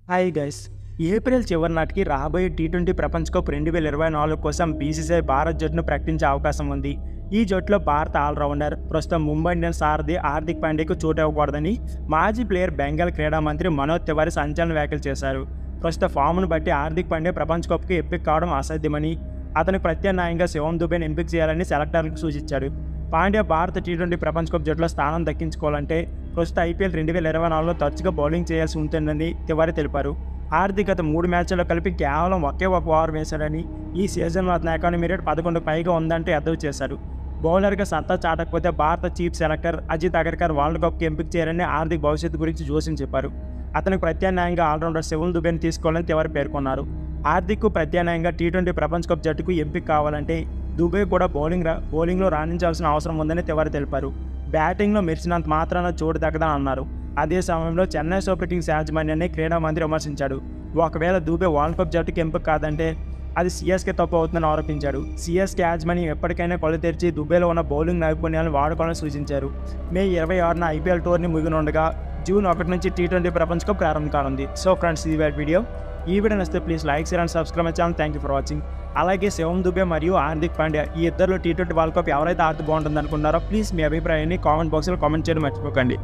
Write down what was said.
Hi guys. April చివరి నాటికి రాబోయే టీ20 ప్రపంచ కప్ 2024 కోసం బీసీసీఐ భారత్ జట్టును ప్రకటించే అవకాశం ఉంది. ఈ జట్టులో భారత ఆల్రౌండర్, ప్రస్తుతం ముంబై ఇండియన్స్ సారథి హార్దిక్ పాండ్యాకు చోటు ఇవ్వకూడదని మాజీ ప్లేయర్ బెంగాల్ క్రీడా మంత్రి మనోజ్ తివారీ సంచలన వ్యాఖ్యలు చేశారు. ప్రస్తుత ఫామ్ను బట్టి హార్దిక్ పాండ్యా ప్రపంచ కప్కి ఎంపిక కావడం అసాధ్యమని, అతనికి ప్రత్యామ్నాయంగా శివం దుబేని ఎంపిక చేయాలని సెలెక్టర్లకు సూచించాడు. పాండ్యా భారత టీ20 ప్రపంచ కప్ జట్టులో స్థానం దక్కించుకోవాలంటే ప్రస్తుత ఐపీఎల్ 2024లో తరచుగా బౌలింగ్ చేయాల్సి ఉంటుందని తివారీ తెలిపారు. హార్దిక్ గత 3 మ్యాచ్ల్లో కలిపి కేవలం ఒకే ఒక ఓవర్ వేశాడని, ఈ సీజన్లో అతని ఎకానమీ రేట్ 11కు పైగా ఉందంటూ ఎద్దేవా చేశారు. బౌలర్గా సత్తా చాటకపోతే భారత chief selector Ajit Agarkar world కప్కి ఎంపిక చేయరని హార్దిక్ భవిష్యత్తు గురించి జోస్యం చెప్పారు. అతనికి ప్రత్యామ్నాయంగా ఆల్రౌండర్ శివం దుబేని తీసుకోవాలని తివారీ పేర్కొన్నారు. హార్దిక్కు ప్రత్యామ్నాయంగా టీ20 ప్రపంచ కప్ జట్టుకు ఎంపిక కావాలంటే దుబే కూడా బౌలింగ్లో రాణించాల్సిన అవసరం ఉందని తివారీ తెలిపారు. బ్యాటింగ్లో మెరిసినంత మాత్రాన చోటు దక్కదని అన్నారు. అదే సమయంలో చెన్నై సూపర్ కింగ్స్ యాజమాన్యాన్ని క్రీడా మంత్రి విమర్శించాడు. ఒకవేళ దుబే వరల్డ్ కప్ జట్టుకు ఎంపిక కాదంటే అది సీఎస్కే తప్పు అవుతుందని ఆరోపించాడు. సీఎస్కే యాజమాన్యం ఎప్పటికైనా కళ్ళు తెరిచి దుబేలో ఉన్న బౌలింగ్ నైపుణ్యాలను వాడుకోవాలని సూచించారు. మే 26న ఐపీఎల్ టోర్నీ ముగినుండగా జూన్ 1 నుంచి టీ20 ప్రపంచ కప్ ప్రారంభం కానుంది. సో ఫ్రెండ్స్, ఇది వీడియో. ఈ వీడియో నచ్చితే please like, share and subscribe my channel. Thank you for watching. అలాగే శివం దుబే మరియు హార్దిక్ పాండ్యా ఈ ఇద్దరిలో టీ20 వరల్డ్ కప్ ఎవరైతే ఆడితే బాగుంటుంది అనుకున్నారో ప్లీజ్ మీ అభిప్రాయాన్ని కామెంట్ బాక్స్లో కామెంట్ చేయడం మర్చిపోకండి.